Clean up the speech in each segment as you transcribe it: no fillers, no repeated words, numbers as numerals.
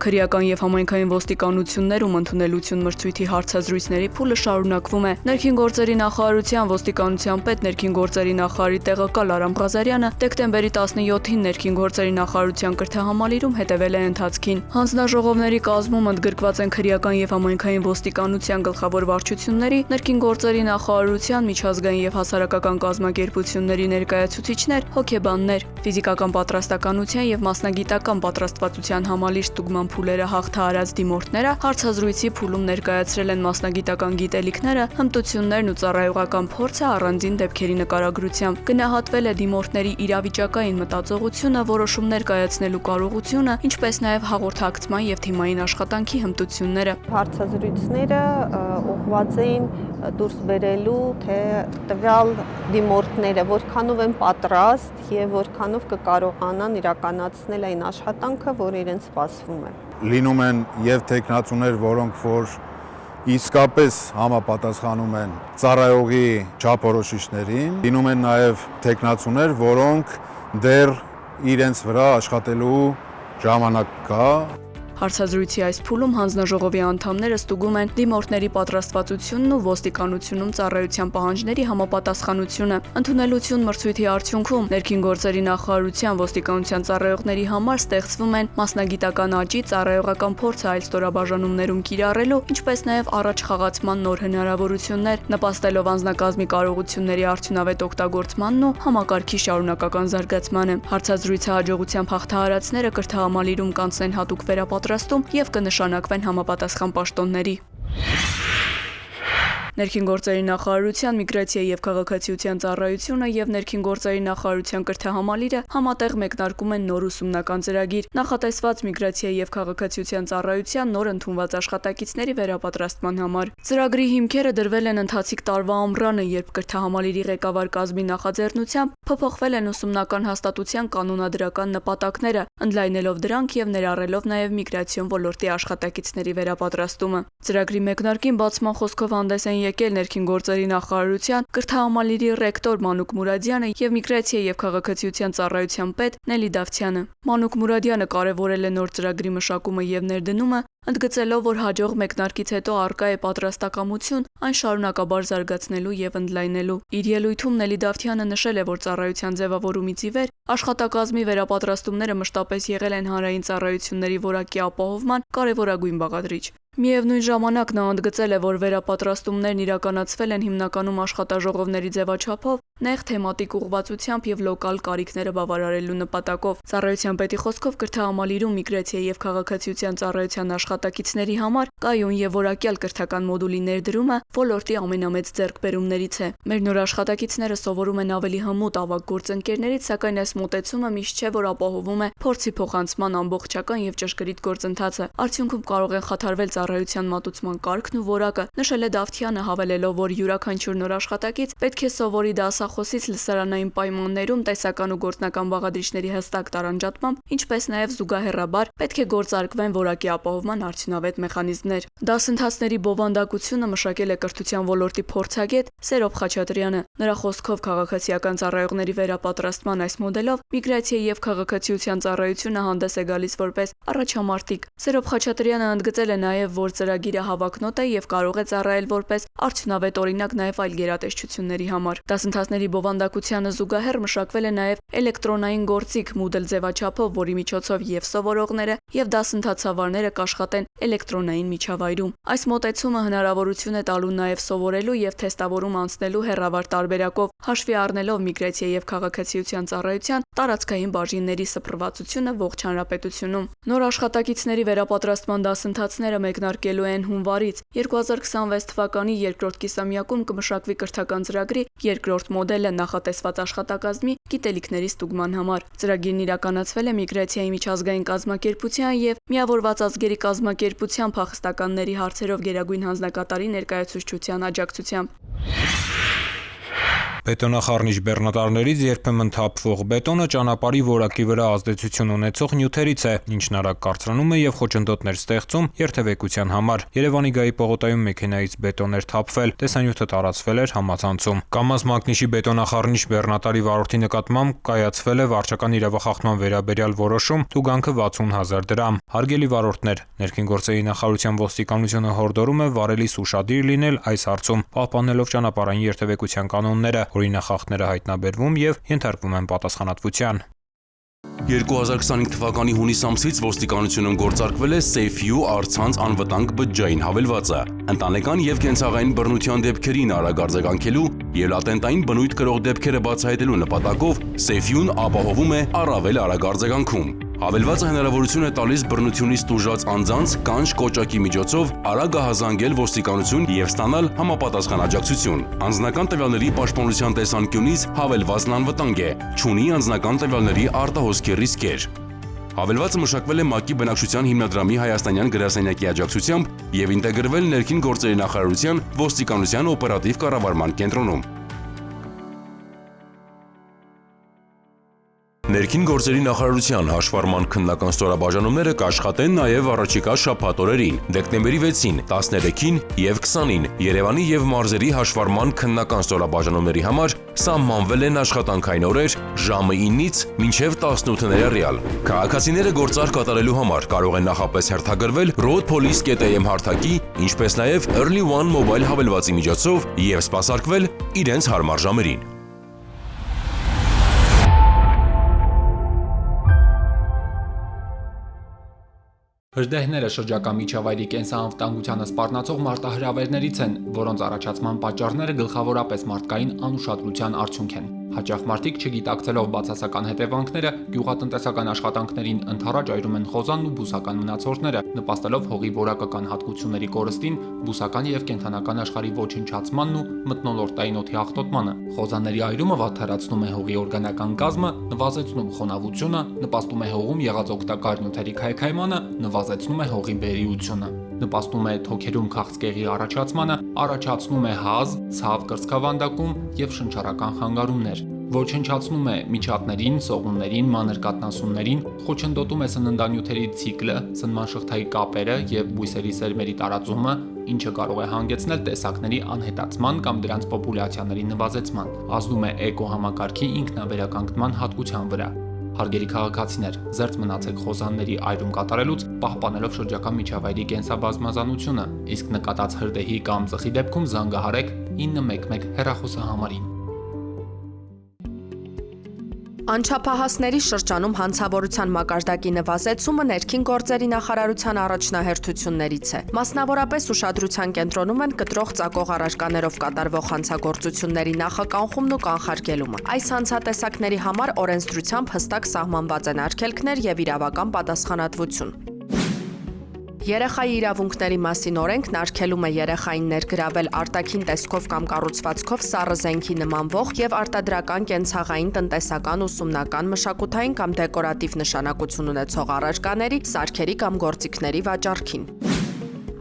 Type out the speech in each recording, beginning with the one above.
Քրեական եւ համայնքային ոստիկանություններում ընդունելություն մրցույթի հարցազրույցների փուլը շարունակվում է։ Ներքին գործերի նախարարության ոստիկանության պետ ներքին գործերի նախարարի տեղակալ Արամ Ղազարյանը դեկտեմբերի 17-ին ներքին գործերի նախարարության կրթահամալիրում հետևել է ընթացքին։ Հանձնաժողովների կազմում ընդգրկված են քրեական եւ համայնքային ոստիկանության գլխավոր վարչությունների, ներքին գործերի նախարարության, միջազգային եւ հասարակական կազմակերպությունների ներկայացուցիչներ, հոգեբաններ, ֆիզիկական պատրաստականության եւ մասնագիտական պատրաստվածության համալիր ստուգման փուլերը հաղթահարած դիմորդները հարցազրույցի փուլում ներկայացրել են մասնագիտական գիտելիքները, հմտություններն ու ծառայողական փորձը առանձին դեպքերի նկարագրությամբ։ Գնահատվել է դիմորդների իրավիճակային մտածողությունը, որոշումներ կայացնելու կարողությունը, ինչպես նաեւ հաղորդակցման եւ թիմային աշխատանքի հմտությունները։ Հարցազրույցները ուղղված էին դուրս բերելու, թե տվյալ դիմորդները որքանով են պատրաստ եւ որքանով կկարողանան իրականացնել այն աշխատանքը, որը իրենց սպասվում է։ Լինում են եւ տեխնացուներ, որոնք որ իսկապես համապատասխանում են ծառայողի չափորոշիչներին, լինում են նաեւ տեխնացուներ, որոնք դեռ իրենց վրա աշխատելու ժամանակ կա։ Հարցազրույցի այս փուլում հանձնաժողովի անդամները ստուգում են դիմորդների պատրաստվածությունն ու ոստիկանությունում ծառայության պահանջների համապատասխանությունը։ Ընդունելություն մրցույթի արդյունքում ներքին գործերի նախարարության ոստիկանության ծառայողների համար ստեղծվում են մասնագիտական աճի, ծառայողական փորձը այլ ստորաբաժանումներում կիրառելու, ինչպես նաև առաջխաղացման նոր հնարավորություններ, նպաստելով անձնակազմի կարողությունների արդյունավետ օգտագործմանն ու համակարգի շարունակական զարգացմանը։ Հարցազրույցը հաջողությամբ հաղթահարածները կրթահամալիրում կանցնեն հատուկ վերապատրաստում եւ կնշանակվեն համապատասխան պաշտոնների։ Ներքին գործերի նախարարության միգրացիայի եւ քաղաքացիության ծառայությունը եւ ներքին գործերի նախարարության կրթահամալիրը համատեղ մեկնարկում են նոր ուսումնական ծրագիր, նախատեսված միգրացիայի եւ քաղաքացիության ծառայության նոր ընդունված աշխատակիցների վերապատրաստման համար։ Ծրագրի հիմքերը դրվել են ընթացիկ տարվա ամռանը, երբ կրթահամալիրի ղեկավար կազմի նախաձեռնությամբ փոփոխվել են ուսումնական հաստատության կանոնադրական նպատակները, ընդլայնելով դրանք եւ ներառելով նաեւ միգրացիոն ոլորտի աշխատակիցների վերապատրաստումը։ Ծրագրի մեկնարկին բացման խոսքով հանդես են եկել ներքին գործերի նախարարության կրթահամալիրի ռեկտոր Մանուկ Մուրադյանը եւ միգրացիայի եւ քաղաքացիության ծառայության պետ Նելի Դավթյանը։ Մանուկ Մուրադյանը կարևորել է նոր ծրագրի մշակումը եւ ներդնումը, ընդգծելով, որ հաջող մեկնարկից հետո առկա է պատրաստակամություն այն շարունակաբար զարգացնելու եւ ընդլայնելու։ Իր ելույթում Նելի Դավթյանը նշել է, որ ծառայության ձևավորումից ի վեր աշխատակազմի վերապատրաստումները մշտապես եղել են հանրային ծառայությունների որակի ապահովման կարևորագույն բաղադրիչ։ Միևնույն ժամանակ նա ընդգծել է, որ վերապատրաստումներն իրականացվել են հիմնականում աշխատաժողովների ձևաչափով, նեղ թեմատիկ ուղղվածությամբ եւ լոկալ կարիքները բավարարելու նպատակով։ Ծառայության պետի խոսքով կրթահամալիրում միգրացիայի եւ քաղաքացիության ծառայության աշխատակիցների համար կայուն եւ որակյալ կրթական մոդուլի ներդրումը ոլորտի ամենամեծ ձեռքբերումներից է։ Մեր նոր աշխատակիցները սովորում են ավելի հմուտ ավագ գործընկերներից, սակայն այս մոտեցումը միշտ չէ, որ ապահովում է փորձի փոխանցման ամբողջական եւ ճշգրիտ գործընթացը։ Արդյունքում կարող են խաթարվել ծառայության մատուցման կարգն ու որակը, նշել է Դավթյանը, հավելելով, որ յուրաքանչյուր նոր աշխատակից պետք է սովորի դասախոսից լսարանային պայմաններում տեսական ու գործնական բաղադրիչների հստակ տարանջատմամբ, ինչպես նաև զուգահեռաբար պետք է գործարկվեն որակի ապահովման արդյունավետ մեխանիզմներ։ Դասընթացների բովանդակությունը մշակել է կրթության ոլորտի փորձագետ Սերոբ Խաչատրյանը։ Նրա խոսքով քաղաքացիական ծառայողների վերապատրաստման այս մոդելով միգրացիայի եւ քաղաքացիության ծառայությունը հանդես է գալիս որպես առաջամարտիկ։ Սերոբ Խաչատրյանը ընդգծել է նաև, որ ծրագիրը հավակնոտ է եւ կարող է ծառայել որպես արդյունավետ օրինակ նաև այլ գերատեսչությունների համար։ Դասընթացների բովանդակությանը զուգահեռ մշակվել է նաև էլեկտրոնային գործիք Moodle ձևաչափով, որի միջոցով եւ սովորողները եւ դասընթացավարները կաշխատեն էլեկտրոնային միջավայրում։ Այս մոտեցումը հնարավորություն է տալու նաև սովորելու եւ թեստավորում անցնելու հեռավար տարբերակով, հաշվի առնելով միգրացիայի եւ քաղաքացիության ծառայության տարածքային բաժինների սփռվածությունը ողջ հանրապետությունում։ Նոր աշխատակիցների վերապատրաստման դասընթացները մեկնարկելու են հունվարից։ 2026 թվականի երկրորդ կիսամյակում կմշակվի կրթական ծրագրի երկրորդ մոդելը նախատեսված աշխատակազմի գիտելիքների ստուգման համար։ Ծրագիրն իրականացվել է միգրացիայի միջազգային կազմակերպության եւ միավորված ազգերի կազմակերպության փախստականների հարցերով գերագույն հանձնակատարի ներկայացուցչության աջակցությամբ։ Բետոնախառնիչ բեռնատարներից երբեմն թափվող բետոնը ճանապարհի որակի վրա ազդեցություն ունեցող նյութերից է, ինչն արագ կարծրանում է եւ խոչընդոտներ ստեղծում երթևեկության համար։ Երևանի Գայի պողոտայում մեքենայից բետոն էր թափվել, տեսանյութը տարածվել էր համացանցում։ Կամազ մագնիշի բետոնախառնիչ բեռնատարի վարորդի նկատմամբ կայացվել է վարչական իրավախախտման վերաբերյալ որոշում, տուգանքը 60,000 դրամ։ Հարգելի վարորդներ, ներքին գործերի նախարարության ոստիկանությունը հորդորում է վարելիս ուշադիր լինել այս հարցում, պահպանելով ճանապարհային երթևեկության կանոնները, օրինախախտները հայտնաբերվում եւ ենթարկվում են պատասխանատվության։ 2025 թվականի հունիս ամսից ոստիկանությունում գործարկվել է SafeU առցանց անվտանգ բջջային հավելվածը։ Ընտանեկան եւ կենցաղային բռնության դեպքերին արագ արձագանքելու եւ լատենտային բնույթ կրող դեպքերը բացահայտելու նպատակով SafeU-ն ապահովում է առավել արագ արձագանքում։ Հավելվածը հնարավորություն է տալիս բռնությունից տուժած անձանց կանչ կոճակի միջոցով արագ ահազանգել ոստիկանություն եւ ստանալ համապատասխան աջակցություն։ Անձնական տվյալների պաշտպանության տեսանկյունից հավելվածն անվտանգ է, չունի անձնական տվյալների արտահոսքի ռիսկեր։ Հավելվածը մշակվել է ՄԱԿ-ի բնակչության հիմնադրամի հայաստանյան գրասենյակի աջակցությամբ եւ ինտեգրվել ներքին գործերի նախարարության ոստիկանության օպերատիվ կառավարման կենտրոնում։ Ներքին գործերի նախարարության հաշվառման քննական ստորաբաժանումները կաշխատեն նաև առաջիկա շաբաթ օրերին՝ դեկտեմբերի 6-ին, 13-ին եւ 20-ին Երևանի եւ մարզերի հաշվառման քննական ստորաբաժանումների համար սահմանվել են աշխատանքային օրեր ժամը 9-ից մինչև 18 ներառյալ։ Քաղաքացիները գործարք կատարելու համար կարող են նախապես հերթագրվել roadpolice.am հարթակի, ինչպես նաև Early One Mobile հավելվածի միջոցով եւ սպասարկվել իրենց հարմար ժամերին։ Հրդեհները շրջակա միջավայրի կենսանվտանգությանը սպառնացող մարտահրավերներից են, որոնց առաջացման պատճառները գլխավորապես մարդկային անուշադրության արդյունք են։ Հաճախ մարդիկ չգիտակցելով բացասական հետևանքները գյուղատնտեսական աշխատանքներին ընդառաջ այրում են խոզանն ու բուսական մնացորդները, նպաստելով հողի որակական հատկությունների կորստին, բուսական եւ կենդանական աշխարհի ոչնչացմանն ու մթնոլորտային օդի աղտոտմանը։ Խոզաների այրումը վատթարացնում է հողի օրգանական կազմը, նվազեցնում խոնավությունը, նպաստում է հողում եղած օգտակար նյութերի քայքայմանը, նվազեցնում է հողի բերիությունը, նպաստում է թոքերում քաղցկեղի առաջացմանը, առաջացնում է հազ, ցավ կրծքավանդակում եւ շնչառական խանգարումներ, ոչնչացնում է միջատներին, սողուններին, մանր կաթնասուններին, խոչընդոտում է սննդանյութերի ցիկլը, սնման շղթայի կապերը եւ բույսերի սերմերի տարածումը, ինչը կարող է հանգեցնել տեսակների անհետացման կամ դրանց պոպուլյացիաների նվազեցման, ազդում է էկոհամակարգի ինքնավերականգնման հատկության վրա։ Հարգելի քաղաքացիներ, զերծ մնացեք խոզանների այրում կատարելուց, պահպանելով շրջակա միջավայրի կենսաբազմազանությունը, իսկ նկատած հրդեհի կամ ծխի դեպքում զանգահարեք 911 հեռախոսահամարին։ Անչափահասների շրջանում հանցավորության մակարդակի նվազեցումը ներքին գործերի նախարարության առաջնահերթություններից է։ Մասնավորապես ուշադրության կենտրոնում են կտրող ծակող առարկաներով կատարվող հանցագործությունների նախականխումն ու կանխարգելումը։ Այս հանցատեսակների համար օրենսդրությամբ հստակ սահմանված են արգելքներ եւ իրավական պատասխանատվություն։ Երեխայի իրավունքների մասին օրենքն արգելում է երեխային ներգրավել արտաքին տեսքով կամ կառուցվածքով սառը զենքի նմանվող եւ արտադրական կենցաղային տնտեսական ուսումնական մշակութային կամ դեկորատիվ նշանակություն ունեցող առարկաների, սարքերի կամ գործիքների վաճառքին։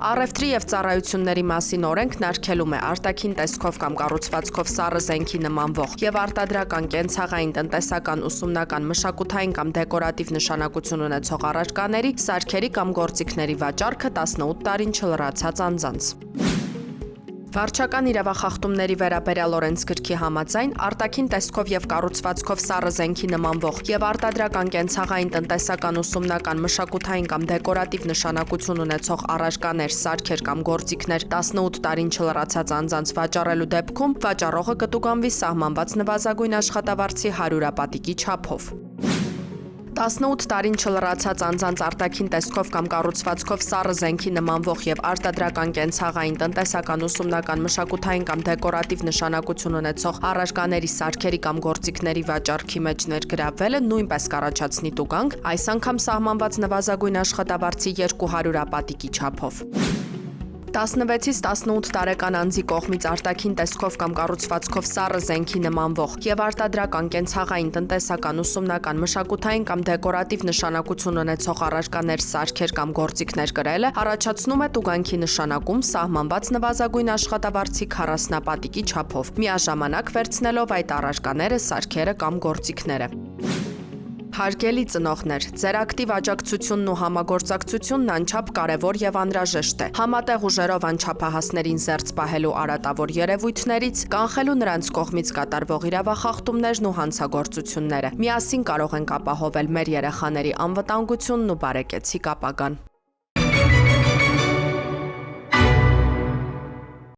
Առևտրի եւ ծառայությունների մասին օրենքն արգելում է արտաքին տեսքով կամ կառուցվածքով սառը զենքի նմանվող եւ արտադրական կենցաղային տնտեսական ուսումնական մշակութային կամ դեկորատիվ նշանակություն ունեցող առարկաների, սարքերի կամ գործիքների վաճառքը 18 տարին չլրացած անձանց։ Վարչական իրավախախտումների վերաբերյալ օրենսգրքի համաձայն արտաքին տեսքով եւ կառուցվածքով սառը զենքի նմանվող եւ արտադրական կենցաղային տնտեսական ուսումնական մշակութային կամ դեկորատիվ նշանակություն ունեցող առարկաներ, սարքեր կամ գործիքներ 18 տարին չլրացած անձանց վաճառելու դեպքում վաճառողը կտուգանվի սահմանված նվազագույն աշխատավարձի 100-ապատիկի չափով։ 18 տարին չլրացած անձանց արտաքին տեսքով կամ կառուցվածքով սառը զենքի նմանվող եւ արտադրական կենցաղային տնտեսական ուսումնական մշակութային կամ դեկորատիվ նշանակություն ունեցող առարկաների, սարքերի կամ գործիքների վաճառքի մեջ ներգրավվելը նույնպես կառաջացնի տուգանք, այս անգամ սահմանված նվազագույն աշխատավարձի 200-ապատիկի չափով։ 16-ից 18 տարեկան անձի կողմից արտաքին տեսքով կամ կառուցվածքով սառը զենքի նմանվող եւ արտադրական կենցաղային տնտեսական ուսումնական մշակութային կամ դեկորատիվ նշանակություն ունեցող առարկաներ, սարքեր կամ գործիքներ կրելը առաջացնում է տուգանքի նշանակում սահմանված նվազագույն աշխատավարձի 40-պատիկի չափով, միաժամանակ վերցնելով այդ առարկաները, սարքերը կամ գործիքները։ Հարգելի ծնողներ, ձեր ակտիվ աջակցությունն ու համագործակցությունն անչափ կարևոր եւ անհրաժեշտ է։ Համատեղ ուժերով անչափահասներին զերծ պահելու արատավոր երևույթներից, կանխելու նրանց կողմից կատարվող իրավախախտումներն ու հանցագործությունները։ Միասին կարող ենք ապահովել մեր երեխաների անվտանգությունն ու բարեկեցիկ ապագան։